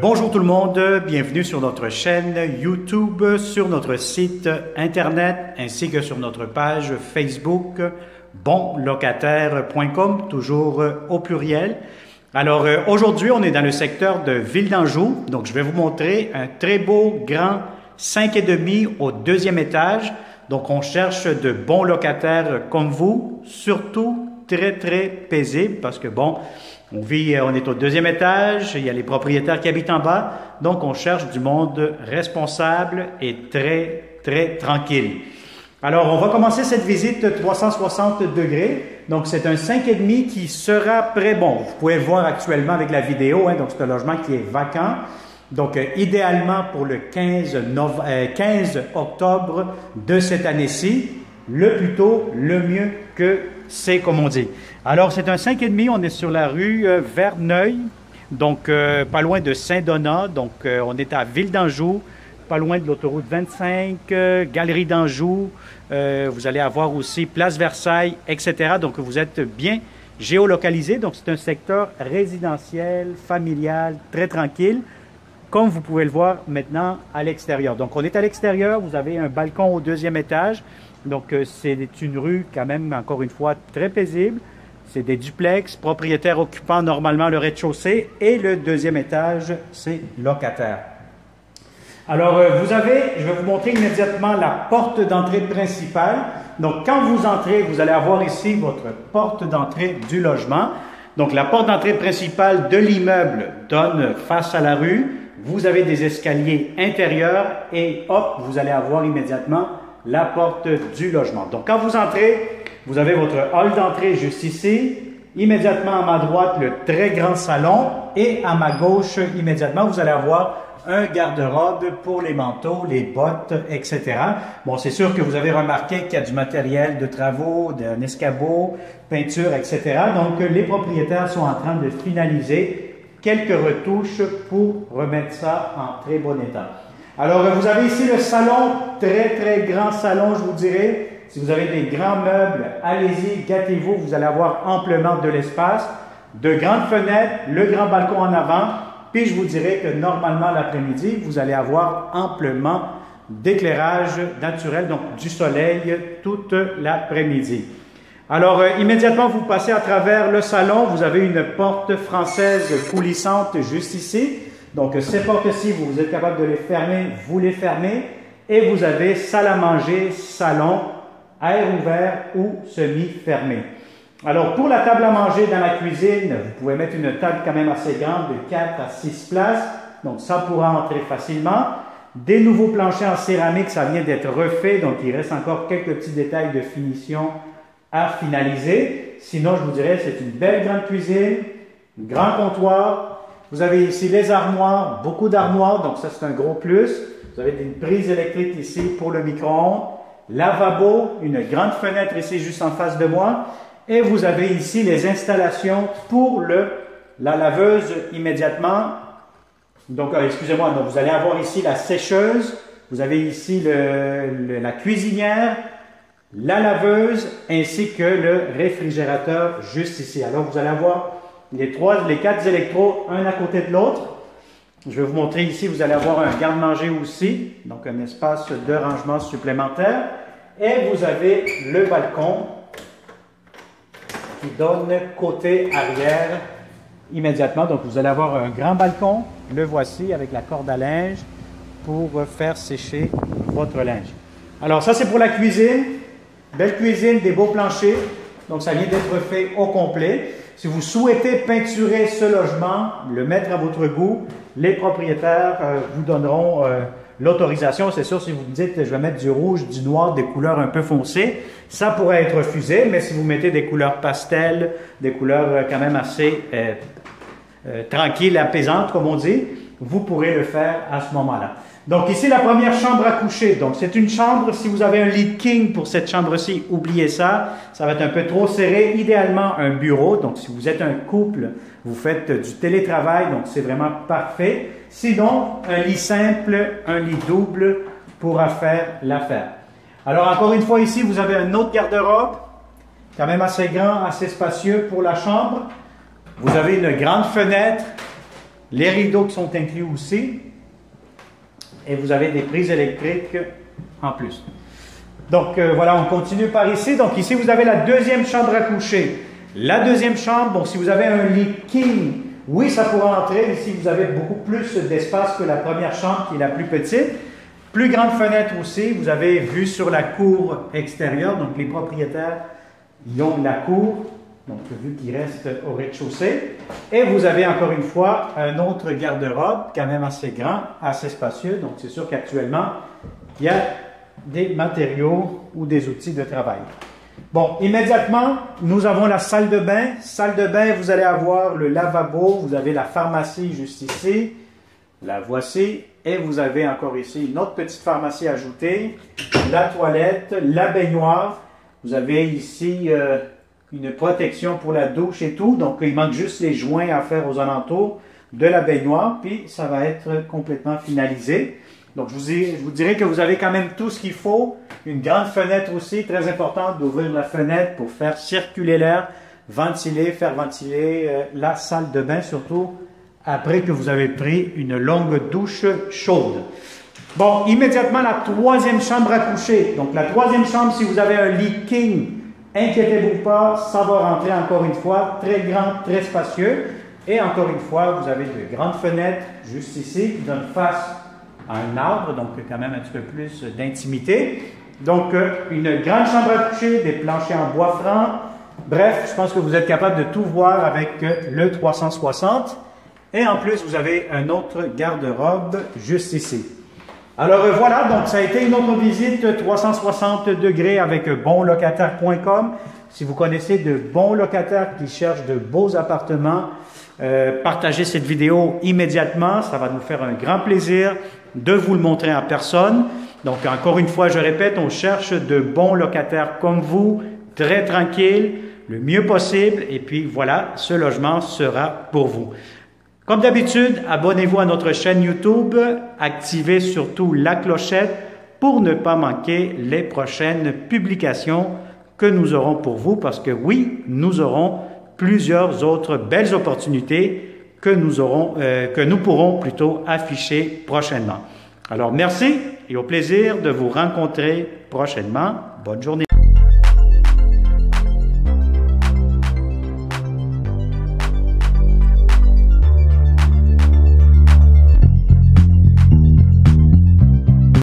Bonjour tout le monde, bienvenue sur notre chaîne YouTube, sur notre site internet ainsi que sur notre page Facebook bonlocataire.com, toujours au pluriel. Alors aujourd'hui on est dans le secteur de Ville d'Anjou, donc je vais vous montrer un très beau grand 5,5 au deuxième étage. Donc on cherche de bons locataires comme vous, surtout très paisibles parce que bon, on est au deuxième étage, il y a les propriétaires qui habitent en bas, donc on cherche du monde responsable et très tranquille. Alors, on va commencer cette visite 360 degrés. Donc, c'est un 5,5 qui sera prêt. Bon, vous pouvez le voir actuellement avec la vidéo, donc c'est un logement qui est vacant. Donc, idéalement pour le 15 octobre de cette année-ci, le plus tôt, le mieux que c'est, comme on dit. Alors, c'est un 5,5, on est sur la rue Verneuil, donc pas loin de Saint-Donat, donc on est à Ville d'Anjou, pas loin de l'autoroute 25, Galerie d'Anjou, vous allez avoir aussi Place Versailles, etc. Donc, vous êtes bien géolocalisé, donc c'est un secteur résidentiel, familial, très tranquille, comme vous pouvez le voir maintenant à l'extérieur. Donc, on est à l'extérieur, vous avez un balcon au deuxième étage, donc c'est une rue quand même, encore une fois, très paisible. C'est des duplex, propriétaires occupant normalement le rez-de-chaussée et le deuxième étage, c'est locataire. Alors, je vais vous montrer immédiatement la porte d'entrée principale. Donc, quand vous entrez, vous allez avoir ici votre porte d'entrée du logement. Donc, la porte d'entrée principale de l'immeuble donne face à la rue. Vous avez des escaliers intérieurs et hop, vous allez avoir immédiatement la porte du logement. Donc, quand vous entrez, vous avez votre hall d'entrée juste ici. Immédiatement à ma droite, le très grand salon. Et à ma gauche, immédiatement, vous allez avoir un garde-robe pour les manteaux, les bottes, etc. Bon, c'est sûr que vous avez remarqué qu'il y a du matériel de travaux, d'un escabeau, peinture, etc. Donc, les propriétaires sont en train de finaliser quelques retouches pour remettre ça en très bon état. Alors, vous avez ici le salon, très grand salon, je vous dirais. Si vous avez des grands meubles, allez-y, gâtez-vous, vous allez avoir amplement de l'espace. De grandes fenêtres, le grand balcon en avant. Puis, je vous dirais que normalement, l'après-midi, vous allez avoir amplement d'éclairage naturel, donc du soleil, toute l'après-midi. Alors, immédiatement, vous passez à travers le salon. Vous avez une porte française coulissante juste ici. Donc, ces portes-ci, vous êtes capable de les fermer, vous les fermez. Et vous avez salle à manger, salon, air ouvert ou semi-fermé. Alors, pour la table à manger dans la cuisine, vous pouvez mettre une table quand même assez grande de 4 à 6 places. Donc, ça pourra entrer facilement. Des nouveaux planchers en céramique, ça vient d'être refait. Donc, il reste encore quelques petits détails de finition à finaliser. Sinon, je vous dirais, c'est une belle grande cuisine, grand comptoir. Vous avez ici les armoires, beaucoup d'armoires. Donc, ça, c'est un gros plus. Vous avez une prise électrique ici pour le micro-ondes. Lavabo, une grande fenêtre ici juste en face de moi. Et vous avez ici les installations pour la laveuse immédiatement. Donc, excusez-moi, donc vous allez avoir ici la sécheuse. Vous avez ici la cuisinière, la laveuse ainsi que le réfrigérateur juste ici. Alors, vous allez avoir les 4 électros, un à côté de l'autre. Je vais vous montrer ici, vous allez avoir un garde-manger aussi, donc un espace de rangement supplémentaire. Et vous avez le balcon qui donne côté arrière immédiatement. Donc, vous allez avoir un grand balcon, le voici, avec la corde à linge pour faire sécher votre linge. Alors, ça, c'est pour la cuisine. Belle cuisine, des beaux planchers. Donc, ça vient d'être fait au complet. Si vous souhaitez peinturer ce logement, le mettre à votre goût, les propriétaires vous donneront l'autorisation. C'est sûr, si vous me dites, je vais mettre du rouge, du noir, des couleurs un peu foncées, ça pourrait être refusé, mais si vous mettez des couleurs pastel, des couleurs quand même assez tranquilles, apaisantes, comme on dit, vous pourrez le faire à ce moment-là. Donc ici, la première chambre à coucher. Donc c'est une chambre, si vous avez un lit king pour cette chambre-ci, oubliez ça. Ça va être un peu trop serré. Idéalement, un bureau. Donc si vous êtes un couple, vous faites du télétravail, donc c'est vraiment parfait. Sinon, un lit simple, un lit double pourra faire l'affaire. Alors encore une fois ici, vous avez un autre garde-robe, quand même assez grand, assez spacieux pour la chambre. Vous avez une grande fenêtre. les rideaux qui sont inclus aussi, et vous avez des prises électriques en plus. Donc voilà, on continue par ici. Donc ici, vous avez la deuxième chambre à coucher. La deuxième chambre, bon, si vous avez un lit king, oui, ça pourra entrer. Ici, vous avez beaucoup plus d'espace que la première chambre qui est la plus petite. Plus grande fenêtre aussi. Vous avez vue sur la cour extérieure. Donc les propriétaires, ils ont la cour. Donc vu qu'ils restent au rez-de-chaussée. Et vous avez encore une fois un autre garde-robe, quand même assez grand, assez spacieux. Donc c'est sûr qu'actuellement, il y a des matériaux ou des outils de travail. Bon, immédiatement, nous avons la salle de bain. Salle de bain, vous allez avoir le lavabo, vous avez la pharmacie juste ici. La voici. Et vous avez encore ici une autre petite pharmacie ajoutée. La toilette, la baignoire. Vous avez ici une protection pour la douche et tout. Donc, il manque juste les joints à faire aux alentours de la baignoire. Puis, ça va être complètement finalisé. Donc, je vous dirais que vous avez quand même tout ce qu'il faut. Une grande fenêtre aussi, très importante d'ouvrir la fenêtre pour faire circuler l'air, faire ventiler la salle de bain, surtout après que vous avez pris une longue douche chaude. Bon, immédiatement, la troisième chambre à coucher. Donc, la troisième chambre, si vous avez un lit king, inquiétez-vous pas, ça va rentrer encore une fois, très grand, très spacieux. Et encore une fois, vous avez de grandes fenêtres juste ici qui donnent face à un arbre, donc quand même un petit peu plus d'intimité. Donc, une grande chambre à coucher, des planchers en bois franc. Bref, je pense que vous êtes capable de tout voir avec le 360. Et en plus, vous avez un autre garde-robe juste ici. Alors voilà, donc ça a été une autre visite 360 degrés avec bonlocataire.com. Si vous connaissez de bons locataires qui cherchent de beaux appartements, partagez cette vidéo immédiatement. Ça va nous faire un grand plaisir de vous le montrer en personne. Donc, encore une fois, je répète, on cherche de bons locataires comme vous, très tranquilles, le mieux possible. Et puis, voilà, ce logement sera pour vous. Comme d'habitude, abonnez-vous à notre chaîne YouTube, activez surtout la clochette pour ne pas manquer les prochaines publications que nous aurons pour vous. Parce que oui, nous aurons plusieurs autres belles opportunités que nous pourrons plutôt afficher prochainement. Alors, merci et au plaisir de vous rencontrer prochainement. Bonne journée.